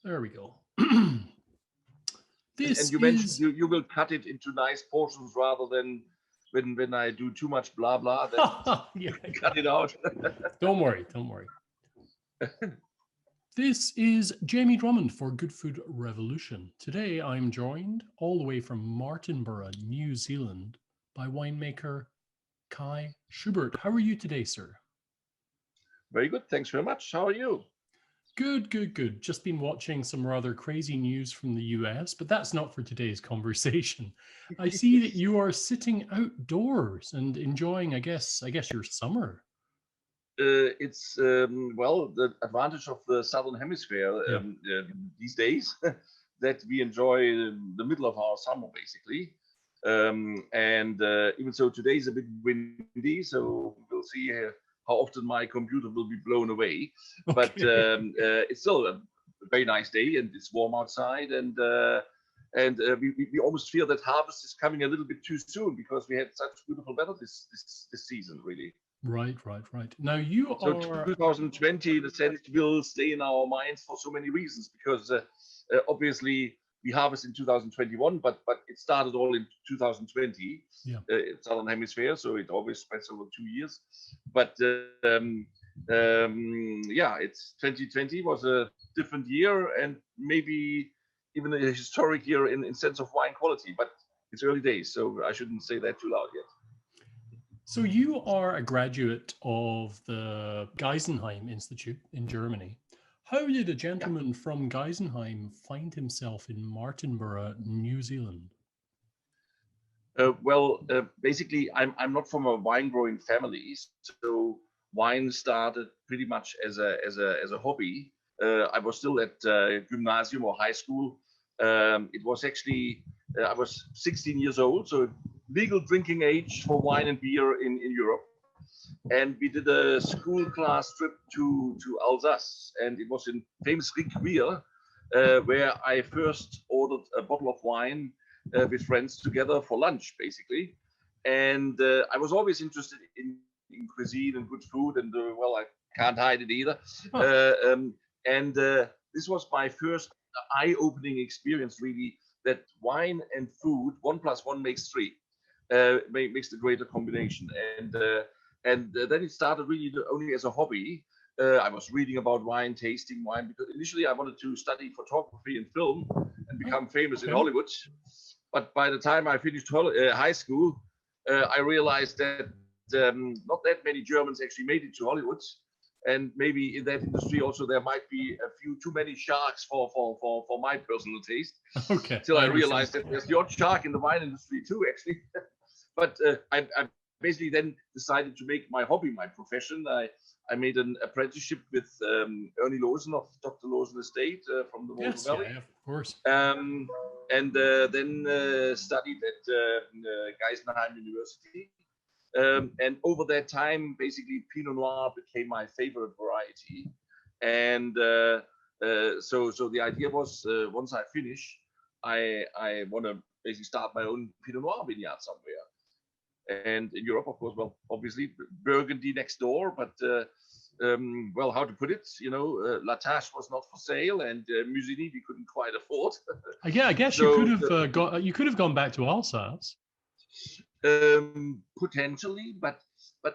There we go. And This you mentioned is you will cut it into nice portions rather than when I do too much blah blah, then yeah, you can yeah. cut it out. Don't worry, don't worry. This is Jamie Drummond for Good Food Revolution. Today I'm joined all the way from Martinborough, New Zealand, by winemaker Kai Schubert. How are you today, sir? Very good. Thanks very much. How are you? Good, good, good. Just been watching some rather crazy news from the US, but that's not for today's conversation. I see that you are sitting outdoors and enjoying, I guess your summer. It's well, the advantage of the southern hemisphere Yeah. these days that we enjoy the middle of our summer basically. And even so, today is a bit windy, so we'll see how often my computer will be blown away. But Okay. it's still a very nice day, and it's warm outside, and we almost feel that harvest is coming a little bit too soon because we had such beautiful weather this season, really. Right, right, right. Now you So are 2020, in a sense, will stay in our minds for so many reasons because obviously we harvest in 2021, but it started all in 2020, yeah. southern hemisphere, so it always spreads over 2 years. But yeah, it's 2020 was a different year and maybe even a historic year in sense of wine quality. But it's early days, so I shouldn't say that too loud yet. So you are a graduate of the Geisenheim Institute in Germany. How did a Yeah. gentleman from Geisenheim find himself in Martinborough, New Zealand? Well, basically, I'm not from a wine growing family, so wine started pretty much as a hobby. I was still at gymnasium or high school. It was actually I was 16 years old, so legal drinking age for wine and beer in Europe. And we did a school class trip to Alsace, and it was in famous Riquier, where I first ordered a bottle of wine with friends together for lunch, basically. And I was always interested in cuisine and good food, and well, I can't hide it either. Huh. And this was my first eye-opening experience, really, that wine and food, one plus one makes three, makes the greater combination. And then it started really only as a hobby. I was reading about wine, tasting wine, because initially I wanted to study photography and film and Oh, become famous in okay. Hollywood. But by the time I finished high school, I realized that not that many Germans actually made it to Hollywood. And maybe in that industry also there might be a few too many sharks for my personal taste. Okay. Till I I understand. realized that there's the odd shark in the wine industry too, actually. But I basically then decided to make my hobby my profession. I made an apprenticeship with Ernie Lozen of Dr. Lozen Estate from the Walter Yes, yeah, Valley, yeah, of course. and then studied at Geisenheim University. And over that time, basically Pinot Noir became my favorite variety. And so the idea was once I finish, I want to basically start my own Pinot Noir vineyard somewhere. And in Europe, of course, well, obviously Burgundy next door, but well, how to put it? La Tâche was not for sale, and Musigny we couldn't quite afford. I guess you could So have you could have gone back to Alsace. potentially, but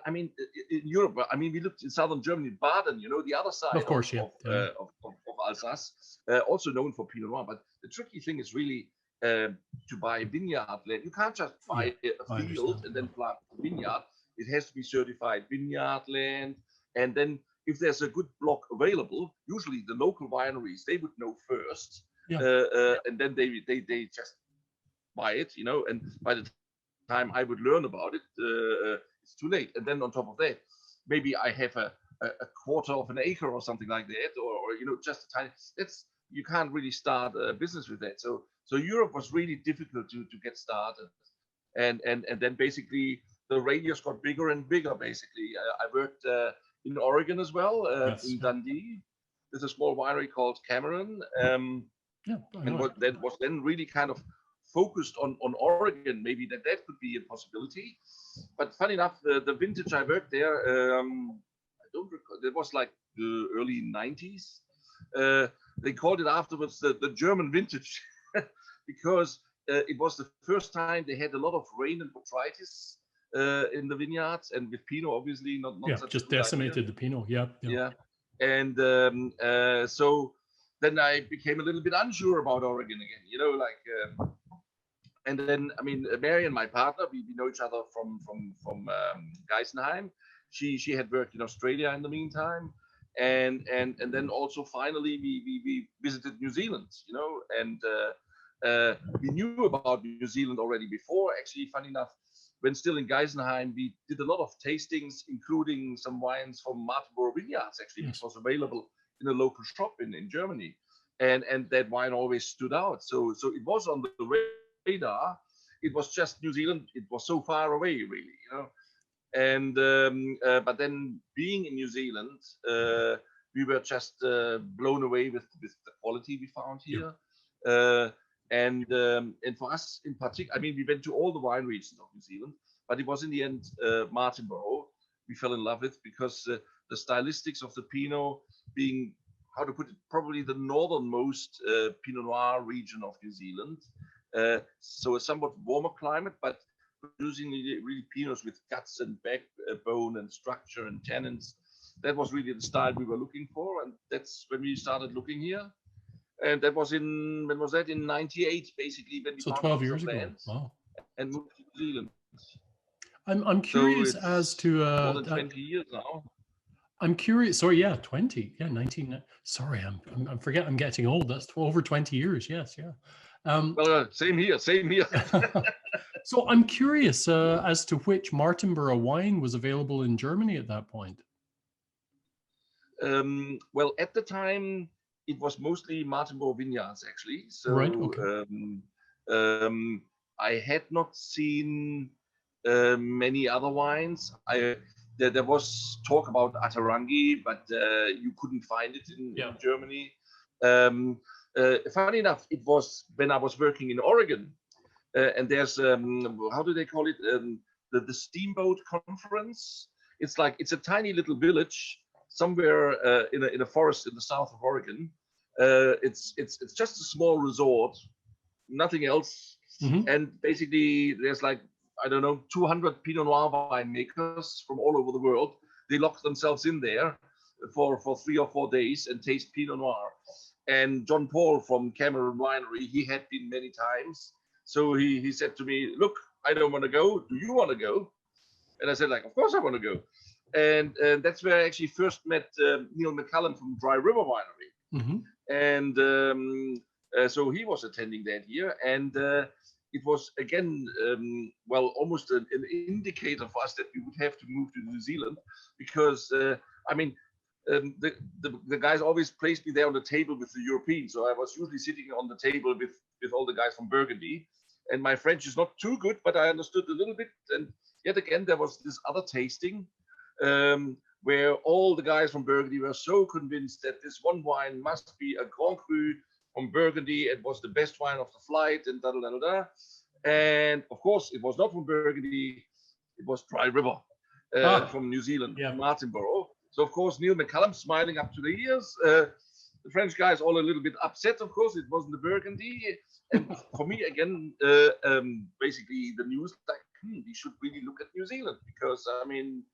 I mean, in Europe, I mean, we looked in southern Germany, Baden, the other Of side of course, yeah. of Yeah, yeah. uh, of, of, of Alsace, also known for Pinot Noir. But the tricky thing is really to buy vineyard land. You can't just Yeah, buy a I field understand. and Yeah. then plant a vineyard. It has to be certified vineyard land, and then if there's a good block available, usually the local wineries they would know first, Yeah. and then they just buy it, and by the time I would learn about it, it's too late. And then on top of that, maybe I have a quarter of an acre or something like that, or just a tiny. That's you can't really start a business with that. So Europe was really difficult to get started, and then basically the radius got bigger and bigger. Basically, I worked in Oregon as well, Yes. in Yeah. Dundee. There's a small winery called Cameron. Yeah. I And know it. what that was then really kind of focused on Oregon, maybe that could be a possibility. But funny enough, the vintage I worked there, I don't recall. It was like the early '90s, They called it afterwards the German vintage because it was the first time they had a lot of rain and botrytis in the vineyards, and with Pinot, obviously, not such just a good decimated idea. the Pinot. Yeah. And so then I became a little bit unsure about Oregon again, you know, like. And then, I mean, Mary and my partner, we know each other from Geisenheim. She had worked in Australia in the meantime, and then also finally we visited New Zealand, you know, and we knew about New Zealand already before. Actually, funny enough, when still in Geisenheim, we did a lot of tastings, including some wines from Martinborough vineyards, actually, which was available in a local shop in Germany, and that wine always stood out. So it was on the radar. It was just New Zealand. It was so far away, really, you know. And but then being in New Zealand, we were just blown away with the quality we found here. And for us in particular, I mean, we went to all the wine regions of New Zealand, but it was in the end Martinborough we fell in love with, because the stylistics of the Pinot, being, how to put it, probably the northernmost Pinot Noir region of New Zealand. So a somewhat warmer climate, but producing really Pinots with guts and backbone and structure and tannins. That was really the style we were looking for, and that's when we started looking here. And that was in, when was that? In '98, basically, when we So found 12 years ago. land. Wow. And moved to New Zealand. I'm curious as to more than 20 years now. I'm curious. Sorry, yeah, 20. Yeah, 19. Sorry, I'm forgetting. I'm getting old. That's over 20 years. Yes, yeah. Well, same here. So I'm curious as to which Martinborough wine was available in Germany at that point. Well, at the time, it was mostly Martinborough vineyards, actually. So right, okay. I had not seen many other wines. There was talk about Atarangi, but you couldn't find it in Germany. Funny enough, it was when I was working in Oregon, and there's how do they call it? The Steamboat Conference. It's a tiny little village somewhere in a forest in the south of Oregon. It's just a small resort, nothing else, and basically there's like, I don't know, 200 Pinot Noir winemakers from all over the world. They lock themselves in there for 3 or 4 days and taste Pinot Noir. And John Paul from Cameron Winery, he had been many times. So he said to me, look, I don't want to go. Do you want to go? And I said, like, of course I want to go. And that's where I actually first met Neil McCallum from Dry River Winery. And so he was attending that year. And it was, again, well, almost an indicator for us that we would have to move to New Zealand, because, I mean, the guys always placed me there on the table with the Europeans. So I was usually sitting on the table with all the guys from Burgundy. And my French is not too good, but I understood a little bit. And yet again, there was this other tasting where all the guys from Burgundy were so convinced that this one wine must be a Grand Cru from Burgundy. It was the best wine of the flight, and da da da da. And of course, it was not from Burgundy. It was Dry River from New Zealand, Martinborough. So of course, Neil McCallum smiling up to the ears. The French guys all a little bit upset. Of course, it wasn't the Burgundy. And for me, again, basically the news, like, we should really look at New Zealand, because I mean,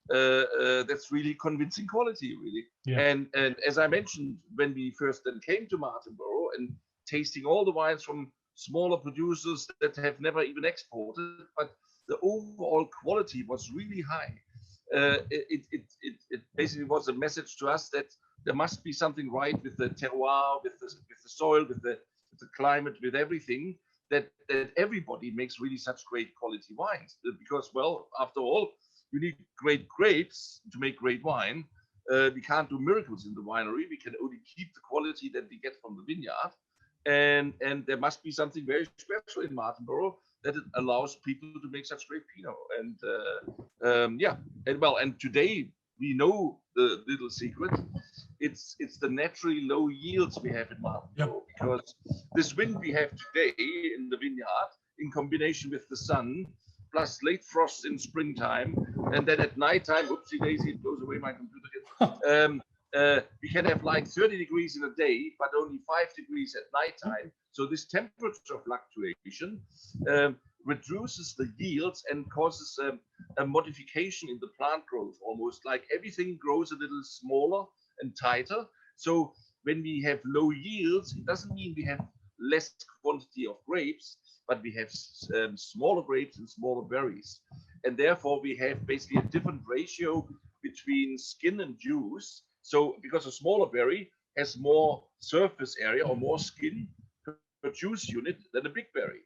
that's really convincing quality, really. And as I mentioned, when we first then came to Martinborough and tasting all the wines from smaller producers that have never even exported, but the overall quality was really high. It basically was a message to us that there must be something right with the terroir, with the soil, with the climate, with everything, that everybody makes really such great quality wines. Because, well, after all, you need great grapes to make great wine. We can't do miracles in the winery. We can only keep the quality that we get from the vineyard. And there must be something very special in Martinborough that it allows people to make such great Pinot. And today we know the little secret. It's the naturally low yields we have in Martinborough, because this wind we have today in the vineyard, in combination with the sun, plus late frost in springtime, and then at nighttime, oopsie daisy, it goes away my computer again. we can have like 30 degrees in a day, but only 5 degrees at nighttime. So this temperature fluctuation reduces the yields and causes a modification in the plant growth, almost like everything grows a little smaller and tighter. So when we have low yields, it doesn't mean we have less quantity of grapes, but we have smaller grapes and smaller berries. And therefore we have basically a different ratio between skin and juice. So because a smaller berry has more surface area or more skin per juice unit than a big berry.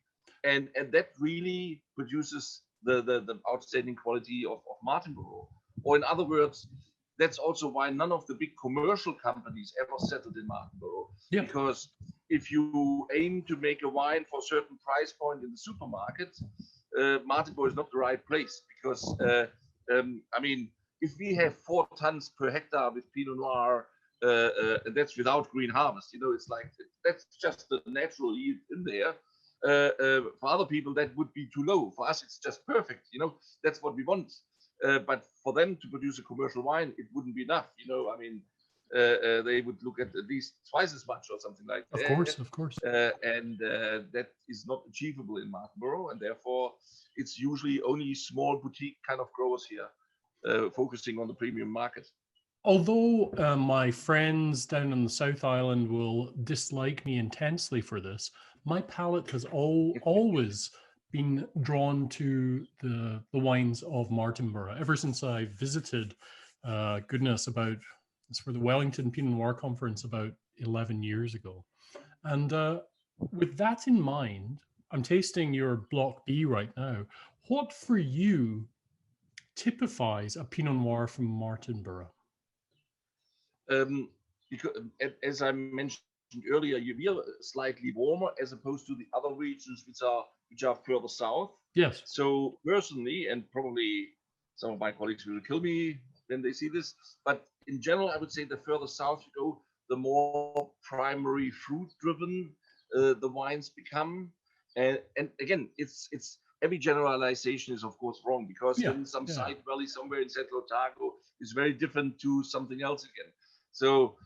And that really produces the outstanding quality of Martinborough. Or in other words, that's also why none of the big commercial companies ever settled in Martinborough. Yeah. Because if you aim to make a wine for a certain price point in the supermarket, Martinborough is not the right place. Because, I mean, if we have 4 tons per hectare with Pinot Noir, and that's without green harvest, you know, it's like, that's just the natural yield in there. For other people, that would be too low. For us, it's just perfect. You know, that's what we want. But for them to produce a commercial wine, it wouldn't be enough. You know, I mean, they would look at least twice as much or something like that. Of course. And that is not achievable in Martinborough, and therefore it's usually only small boutique kind of growers here, focusing on the premium market. Although my friends down on the South Island will dislike me intensely for this, my palate has always been drawn to the wines of Martinborough ever since I visited, it's for the Wellington Pinot Noir Conference about 11 years ago. And with that in mind, I'm tasting your Block B right now. What for you typifies a Pinot Noir from Martinborough? Because, as I mentioned earlier, we are slightly warmer as opposed to the other regions which are further south. Yes. So personally, and probably some of my colleagues will kill me when they see this, but in general, I would say the further south you go, the more primary fruit-driven the wines become. And again, it's every generalization is of course wrong, because in some side valley somewhere in Central Otago is very different to something else again. So,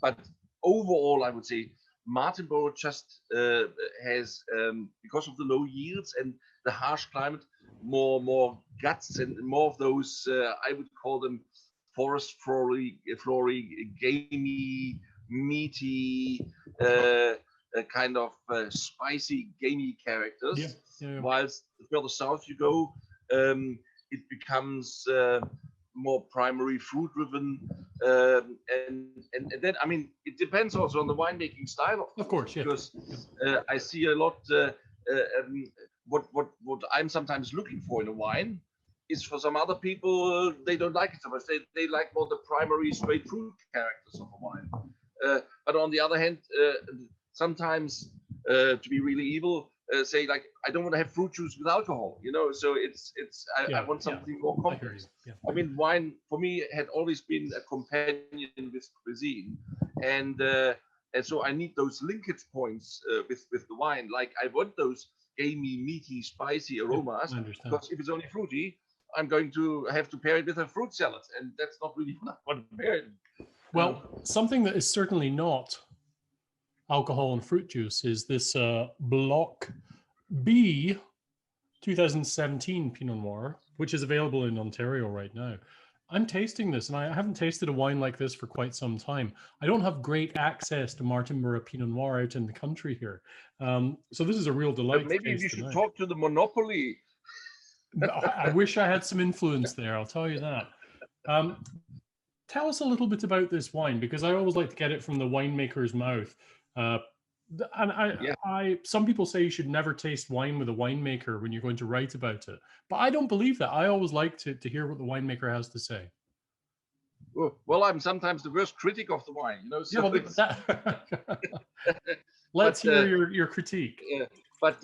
but overall, I would say Martinborough just has, because of the low yields and the harsh climate, more guts and more of those, I would call them forest flory, gamey, meaty, kind of spicy, gamey characters. Whilst further south you go, it becomes more primary fruit driven, and then, I mean, it depends also on the winemaking style, of course, because I see a lot. What I'm sometimes looking for in a wine is, for some other people, they don't like it so much. They like more the primary straight fruit characters of a wine. But on the other hand, sometimes to be really evil, say like, I don't want to have fruit juice with alcohol, you know. So I want something more complex. I mean, wine for me had always been a companion with cuisine, and so I need those linkage points with the wine. Like, I want those gamey, meaty, spicy aromas, because if it's only fruity, I'm going to have to pair it with a fruit salad, and that's not really what I want to pair it. Well, something that is certainly not alcohol and fruit juice is this Block B 2017 Pinot Noir, which is available in Ontario right now. I'm tasting this, and I haven't tasted a wine like this for quite some time. I don't have great access to Martinborough Pinot Noir out in the country here. So this is a real delight. Maybe we should talk to the monopoly. I wish I had some influence there, I'll tell you that. Tell us a little bit about this wine, because I always like to get it from the winemaker's mouth. Some people say you should never taste wine with a winemaker when you're going to write about it, but I don't believe that. I always like to hear what the winemaker has to say. Well, I'm sometimes the worst critic of the wine, you know. So let's hear your critique. But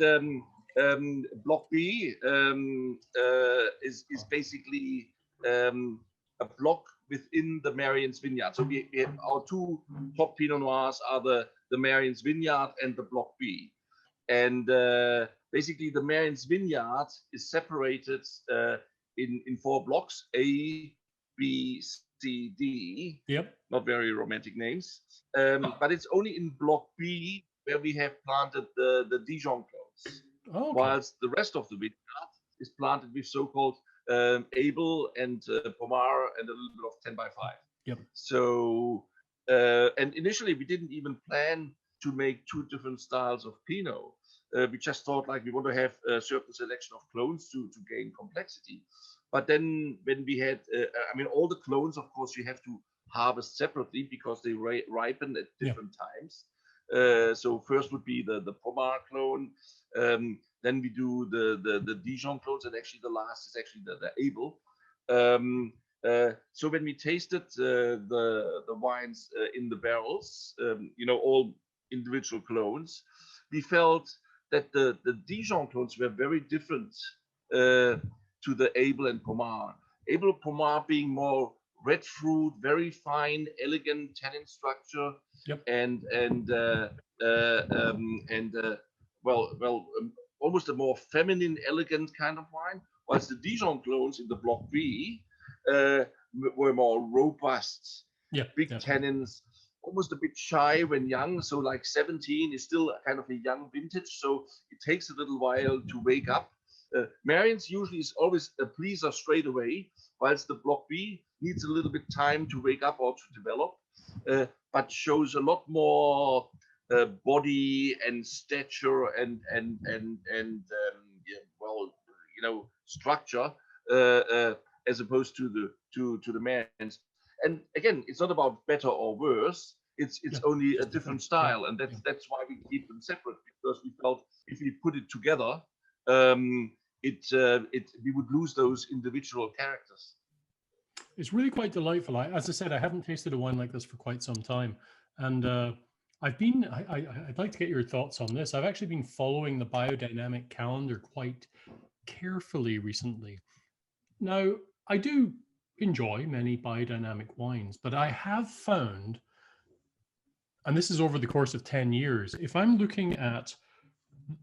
Block B is basically a block within the Marian's Vineyard. So we have our 2 top Pinot Noirs are the Marian's Vineyard and the Block B. And basically the Marian's Vineyard is separated in 4 blocks, A, B, C, D. Yep. Not very romantic names. But it's only in Block B where we have planted the Dijon clones. Oh, okay. Whilst the rest of the vineyard is planted with so-called Abel and Pomar and a little bit of 10 by 5. Yep. So, and initially we didn't even plan to make two different styles of Pinot. We just thought like we want to have a certain selection of clones to gain complexity. But then when we had, I mean, all the clones, of course, you have to harvest separately because they ripen at different times. So first would be the Pomar clone. Then we do the Dijon clones, and actually the last is actually the Abel. So when we tasted the wines in the barrels, all individual clones, we felt that the Dijon clones were very different to the Abel and Pomar. Abel and Pomar being more red fruit, very fine, elegant tannin structure, and almost a more feminine, elegant kind of wine. Whilst the Dijon clones in the Block B were more robust, big tannins, almost a bit shy when young. So like 17 is still kind of a young vintage. So it takes a little while to wake up. Marian's usually is always a pleaser straight away, whilst the Block B needs a little bit time to wake up or to develop, but shows a lot more body and stature and structure as opposed to the Marian's. And again, it's not about better or worse. It's only a different style, and that's why we keep them separate, because we felt if we put it together, we would lose those individual characters. It's really quite delightful. As I said, I haven't tasted a wine like this for quite some time, and I'd like to get your thoughts on this. I've actually been following the biodynamic calendar quite carefully recently. Now, I do enjoy many biodynamic wines, but I have found, and this is over the course of 10 years, if I'm looking at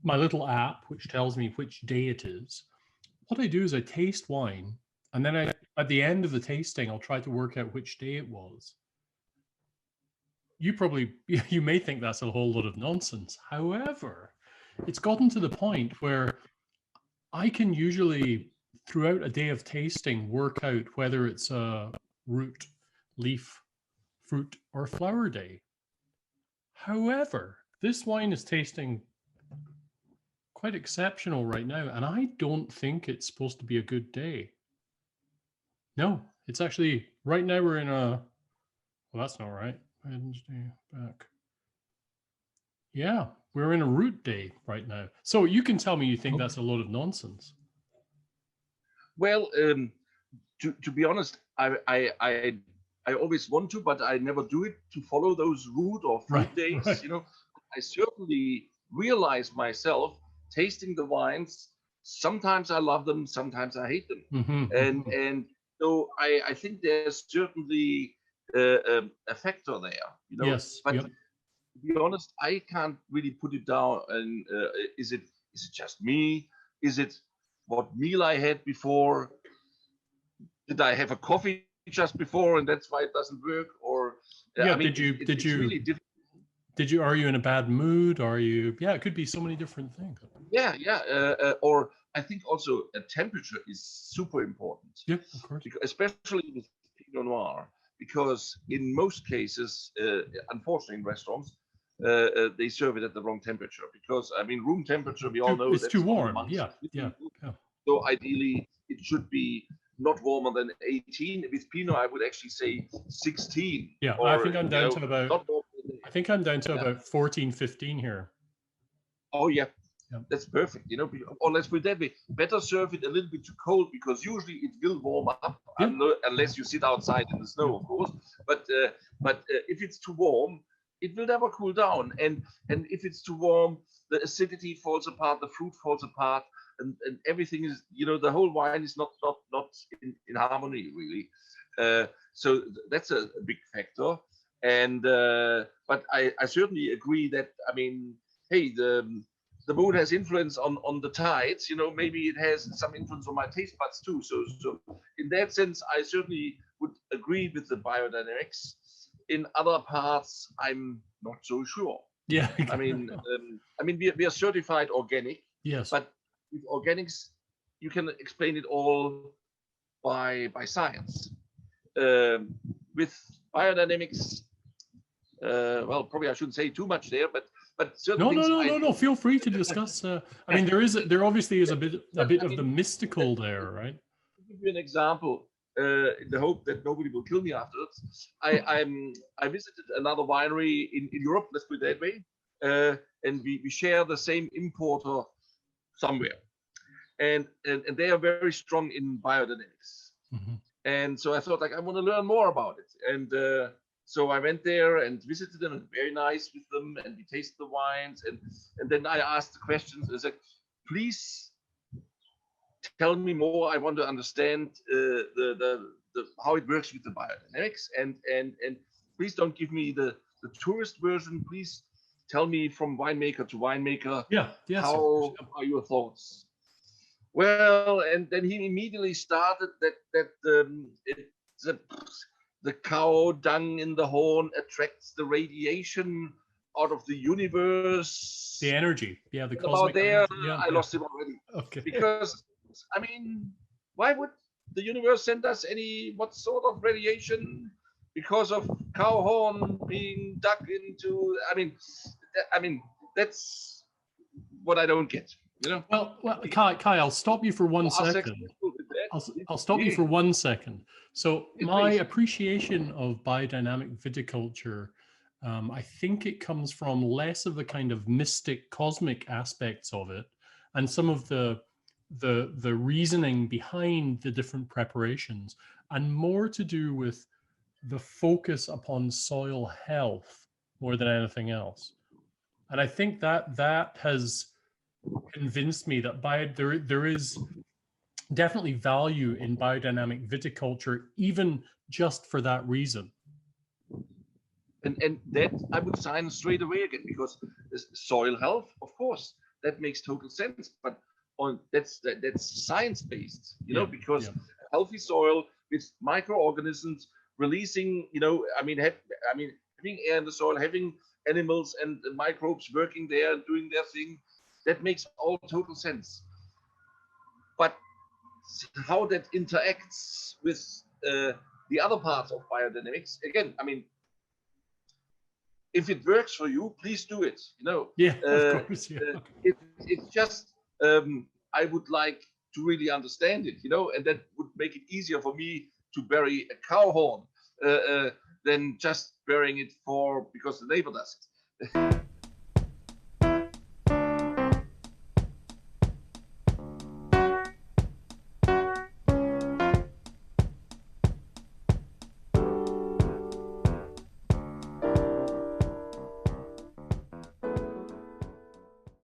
my little app, which tells me which day it is, what I do is I taste wine, and then at the end of the tasting, I'll try to work out which day it was. You may think that's a whole lot of nonsense. However, it's gotten to the point where I can usually, throughout a day of tasting, work out whether it's a root, leaf, fruit, or flower day. However, this wine is tasting quite exceptional right now, and I don't think it's supposed to be a good day. No, it's actually, right now we're in well, that's not right. Wednesday back. Yeah, we're in a root day right now. So you can tell me you think that's a load of nonsense. Well, to be honest, I always want to, but I never do it to follow those root or fruit days. Right. I certainly realize myself tasting the wines. Sometimes I love them, sometimes I hate them, and so I think there's certainly a factor there. Yes, but to be honest, I can't really put it down. And is it just me? Is it what meal I had before? Did I have a coffee just before, and that's why it doesn't work? Or I mean, are you in a bad mood? Are you? Yeah, it could be so many different things. Or I think also a temperature is super important. Yeah, of course. Especially with Pinot Noir, because in most cases, unfortunately, in restaurants, they serve it at the wrong temperature. Because I mean, room temperature, we all know it's too warm. Yeah. So ideally, it should be not warmer than 18. With Pinot, I would actually say 16. Yeah, or, I think I'm down to about. I think I'm down to about 14, 15 here. Oh yeah. That's perfect. Or let's put it that way: better serve it a little bit too cold, because usually it will warm up unless you sit outside in the snow, of course. But if it's too warm, it will never cool down. And if it's too warm, the acidity falls apart, the fruit falls apart, and everything is, the whole wine is not in harmony really. So that's a big factor. And but I certainly agree that, I mean, hey, the moon has influence on the tides, you know, maybe it has some influence on my taste buds too. So in that sense, I certainly would agree with the biodynamics. In other parts, I'm not so sure. Yeah. I mean, we are certified organic. Yes. But with organics, you can explain it all by science. With biodynamics, well, probably I shouldn't say too much there, but certain things. No. Feel free to discuss. I mean, there obviously is a bit of the mystical there, right? To give you an example, in the hope that nobody will kill me afterwards, I visited another winery in Europe. Let's put it that way, and we share the same importer somewhere, and they are very strong in biodynamics. Mm-hmm. And so I thought, like, I want to learn more about it. And so I went there and visited them, and very nice with them, and we tasted the wines. And then I asked the questions. I said, please tell me more. I want to understand the how it works with the biodynamics. And please don't give me the tourist version. Please tell me from winemaker to winemaker. Yeah. Yes. How are your thoughts? Well, and then he immediately started that the cow dung in the horn attracts the radiation out of the universe. The energy, yeah, the cosmic. About there, yeah, I lost him already. Okay. Because I mean, why would the universe send us what sort of radiation? Because of cow horn being dug into. I mean, that's what I don't get. You know? Well, Kai, I'll stop you for 1 second. I'll stop you for 1 second. So my appreciation of biodynamic viticulture, I think it comes from less of the kind of mystic cosmic aspects of it, and some of the reasoning behind the different preparations, and more to do with the focus upon soil health more than anything else. And I think that has convinced me that there is definitely value in biodynamic viticulture, even just for that reason. And that I would sign straight away again, because soil health, of course, that makes total sense. But that's science based, you know, because healthy soil with microorganisms releasing, you know, having air in the soil, having animals and microbes working there and doing their thing. That makes all total sense. But how that interacts with the other parts of biodynamics, again, I mean, if it works for you, please do it. You know. Yeah, of course. Yeah. It's just I would like to really understand it. You know, and that would make it easier for me to bury a cow horn than just burying it because the neighbor does it.